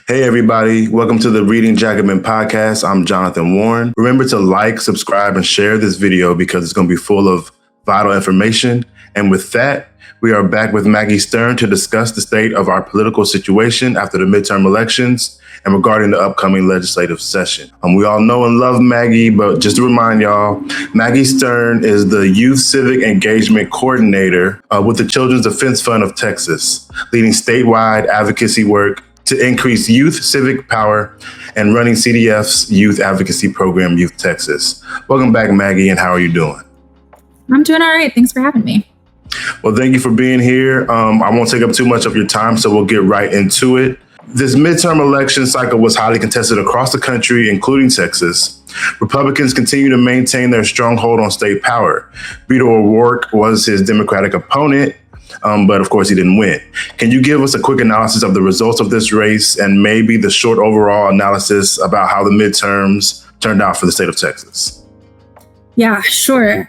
Hey, everybody. Welcome to the Reading Jacobin podcast. I'm Jonathan Warren. Remember to like, subscribe, and share this video because it's going to be full of vital information. And with that, we are back with Maggie Stern to discuss the state of our political situation after the midterm elections and regarding the upcoming legislative session. We all know and love Maggie, but just to remind y'all, Maggie Stern is the Youth Civic Engagement Coordinator with the Children's Defense Fund of Texas, leading statewide advocacy work to increase youth civic power and running CDF's youth advocacy program, YOUthTX. Welcome back, Maggie, and how are you doing? I'm doing all right. Thanks for having me. Well, thank you for being here. I won't take up too much of your time, so we'll get right into it. This midterm election cycle was highly contested across the country, including Texas. Republicans continue to maintain their stronghold on state power. Beto O'Rourke was his Democratic opponent, but of course he didn't win. Can you give us a quick analysis of the results of this race and maybe the short overall analysis about how the midterms turned out for the state of Texas? Yeah, sure.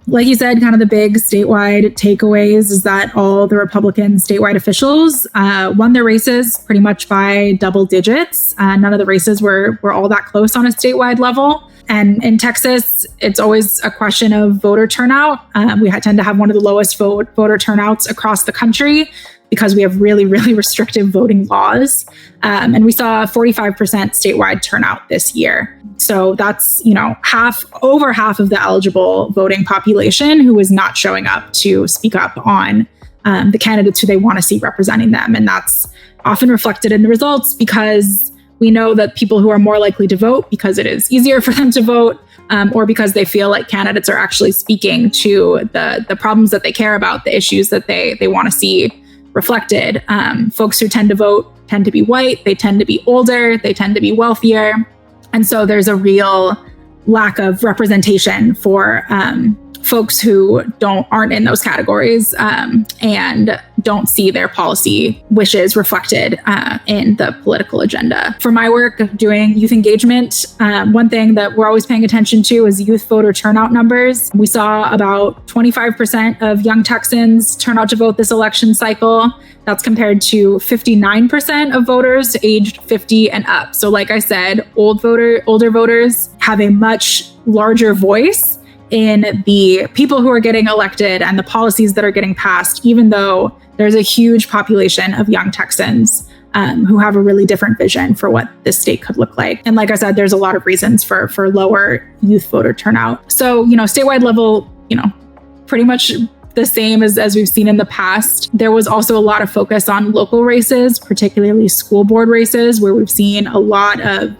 Like you said, kind of the big statewide takeaways is that all the Republican statewide officials won their races pretty much by double digits. None of the races were all that close on a statewide level. And in Texas, it's always a question of voter turnout. We tend to have one of the lowest voter turnouts across the country because we have really, really restrictive voting laws. And we saw a 45% statewide turnout this year. So that's, over half of the eligible voting population who is not showing up to speak up on the candidates who they want to see representing them. And that's often reflected in the results because we know that people who are more likely to vote because it is easier for them to vote, or because they feel like candidates are actually speaking to the problems that they care about, the issues that they want to see reflected. Folks who tend to vote tend to be white, they tend to be older, they tend to be wealthier. And so there's a real lack of representation for folks who aren't in those categories and don't see their policy wishes reflected in the political agenda. For my work of doing youth engagement, one thing that we're always paying attention to is youth voter turnout numbers. We saw about 25% of young Texans turn out to vote this election cycle. That's compared to 59% of voters aged 50 and up. So like I said, older voters have a much larger voice in the people who are getting elected and the policies that are getting passed, even though there's a huge population of young Texans who have a really different vision for what this state could look like. And like I said, there's a lot of reasons for lower youth voter turnout. So, statewide level, pretty much the same as we've seen in the past. There was also a lot of focus on local races, particularly school board races, where we've seen a lot of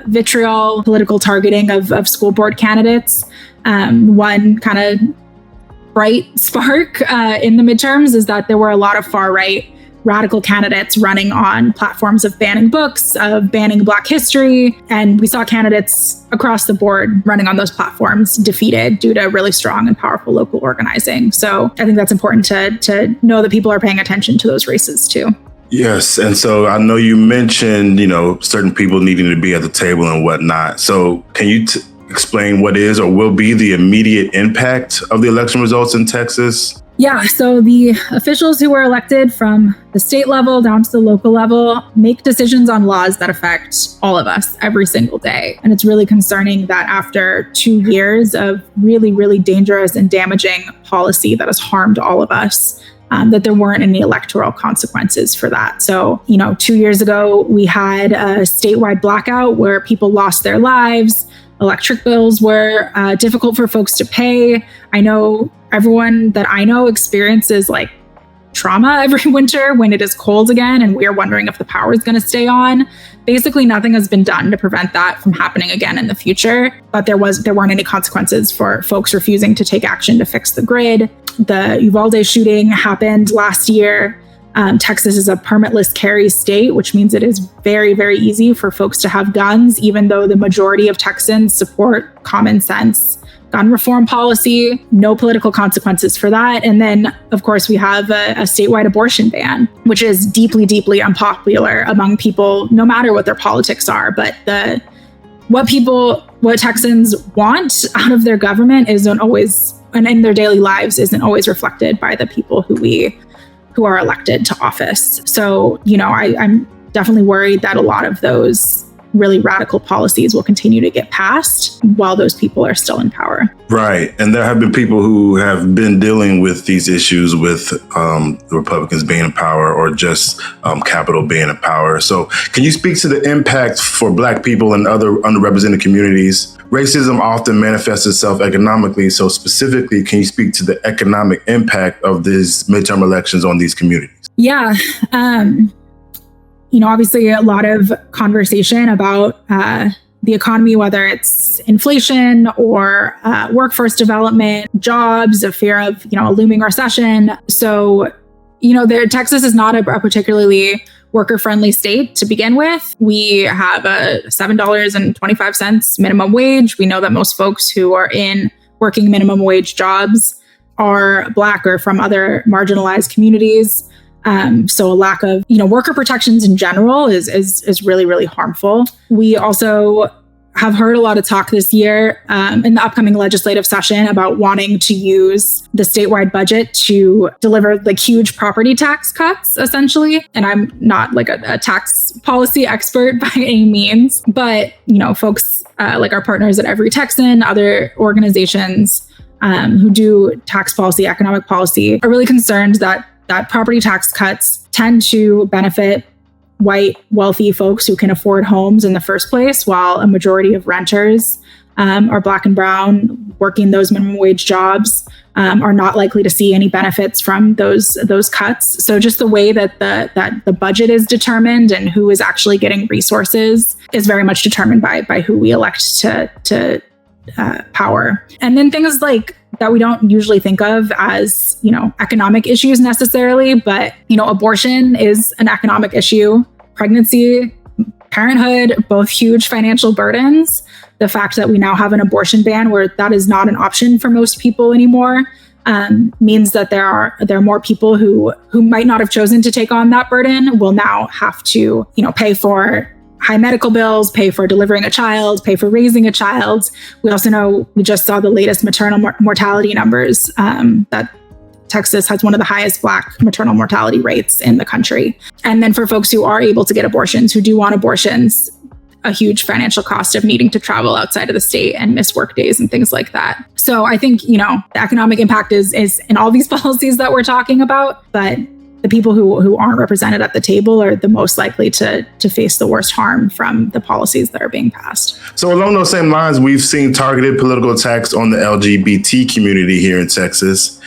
vitriol, political targeting of school board candidates. One kind of bright spark in the midterms is that there were a lot of far-right radical candidates running on platforms of banning books, of banning Black history. And we saw candidates across the board running on those platforms defeated due to really strong and powerful local organizing. So I think that's important to know that people are paying attention to those races too. Yes. And so I know you mentioned, certain people needing to be at the table and whatnot. So can you explain what is or will be the immediate impact of the election results in Texas? Yeah, so the officials who were elected from the state level down to the local level make decisions on laws that affect all of us every single day. And it's really concerning that after 2 years of really, really dangerous and damaging policy that has harmed all of us, that there weren't any electoral consequences for that. So, 2 years ago, we had a statewide blackout where people lost their lives. Electric bills were difficult for folks to pay. I know everyone that I know experiences like trauma every winter when it is cold again and we're wondering if the power is going to stay on. Basically, nothing has been done to prevent that from happening again in the future. But there weren't any consequences for folks refusing to take action to fix the grid. The Uvalde shooting happened last year. Texas is a permitless carry state, which means it is very, very easy for folks to have guns, even though the majority of Texans support common sense gun reform policy. No political consequences for that. And then, of course, we have a statewide abortion ban, which is deeply, deeply unpopular among people, no matter what their politics are. But what Texans want out of their government isn't always, and in their daily lives, isn't always reflected by the people who are elected to office. So, I'm definitely worried that a lot of those really radical policies will continue to get passed while those people are still in power. Right. And there have been people who have been dealing with these issues with the Republicans being in power or just Capitol being in power. So can you speak to the impact for Black people and other underrepresented communities? Racism often manifests itself economically. So specifically, can you speak to the economic impact of these midterm elections on these communities? Yeah. Obviously a lot of conversation about the economy, whether it's inflation or workforce development, jobs, a fear of, a looming recession. So, Texas is not a particularly worker-friendly state to begin with. We have a $7.25 minimum wage. We know that most folks who are in working minimum wage jobs are Black or from other marginalized communities. So a lack of, worker protections in general is really, really harmful. We also have heard a lot of talk this year in the upcoming legislative session about wanting to use the statewide budget to deliver huge property tax cuts, essentially. And I'm not a tax policy expert by any means, but, folks like our partners at Every Texan, other organizations who do tax policy, economic policy, are really concerned that property tax cuts tend to benefit white, wealthy folks who can afford homes in the first place, while a majority of renters are Black and brown working those minimum wage jobs are not likely to see any benefits from those cuts. So just the way that the budget is determined and who is actually getting resources is very much determined by who we elect to power. And then things like that we don't usually think of as, economic issues necessarily, but, abortion is an economic issue. Pregnancy, parenthood, both huge financial burdens. The fact that we now have an abortion ban where that is not an option for most people anymore means that there are more people who might not have chosen to take on that burden will now have to, pay for high medical bills, pay for delivering a child, pay for raising a child. We also know, we just saw the latest maternal mortality numbers, that Texas has one of the highest Black maternal mortality rates in the country. And then for folks who are able to get abortions, who do want abortions, a huge financial cost of needing to travel outside of the state and miss work days and things like that. So I think, the economic impact is in all these policies that we're talking about, but the people who aren't represented at the table are the most likely to face the worst harm from the policies that are being passed. So along those same lines, we've seen targeted political attacks on the LGBT community here in Texas.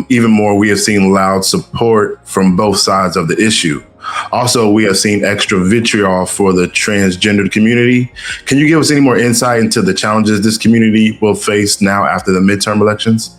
Even more, we have seen loud support from both sides of the issue. Also, we have seen extra vitriol for the transgender community. Can you give us any more insight into the challenges this community will face now after the midterm elections?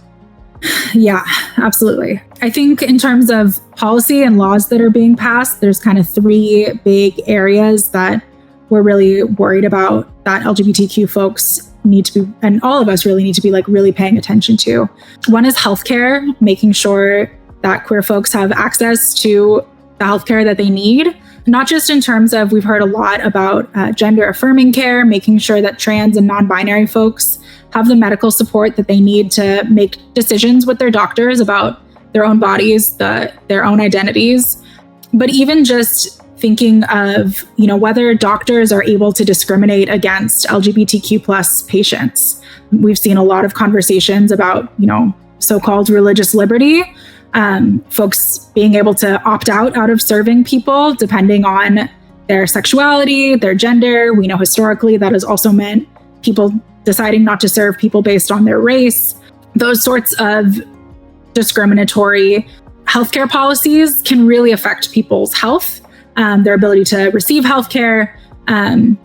Yeah, absolutely. I think in terms of policy and laws that are being passed, there's kind of three big areas that we're really worried about that LGBTQ folks need to be, and all of us really need to be really paying attention to. One is healthcare, making sure that queer folks have access to the healthcare that they need, not just in terms of, we've heard a lot about gender affirming care, making sure that trans and non-binary folks have the medical support that they need to make decisions with their doctors about their own bodies, their own identities, but even just thinking of, whether doctors are able to discriminate against LGBTQ plus patients. We've seen a lot of conversations about, so-called religious liberty, folks being able to opt out of serving people depending on their sexuality, their gender. We know historically that has also meant people deciding not to serve people based on their race. Those sorts of discriminatory healthcare policies can really affect people's health, their ability to receive healthcare, and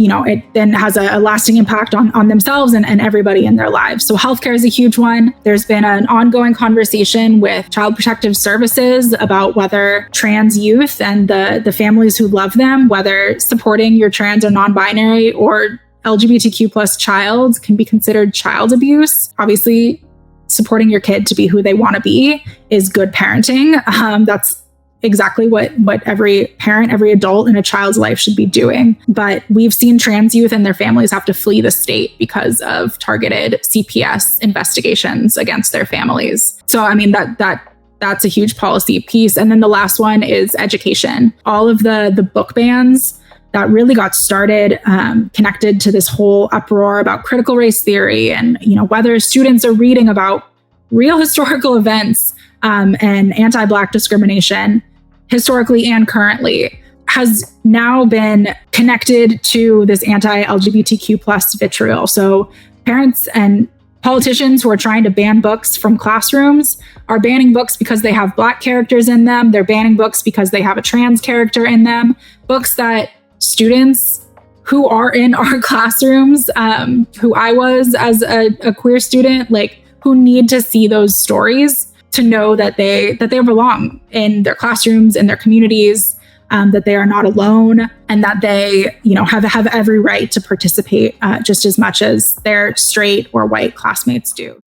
it then has a lasting impact on themselves and everybody in their lives. So healthcare is a huge one. There's been an ongoing conversation with Child Protective Services about whether trans youth and the families who love them, whether supporting your trans or non-binary or LGBTQ plus child can be considered child abuse. Obviously, supporting your kid to be who they want to be is good parenting. That's exactly what every parent, every adult in a child's life should be doing. But we've seen trans youth and their families have to flee the state because of targeted CPS investigations against their families. So, I mean, that That's a huge policy piece. And then the last one is education. All of the book bans that really got started connected to this whole uproar about critical race theory and, whether students are reading about real historical events and anti-Black discrimination historically and currently has now been connected to this anti-LGBTQ plus vitriol. So parents and politicians who are trying to ban books from classrooms are banning books because they have Black characters in them. They're banning books because they have a trans character in them. Books that students who are in our classrooms, who I was as a queer student, who need to see those stories to know that they belong in their classrooms, in their communities, that they are not alone, and that they, have every right to participate just as much as their straight or white classmates do.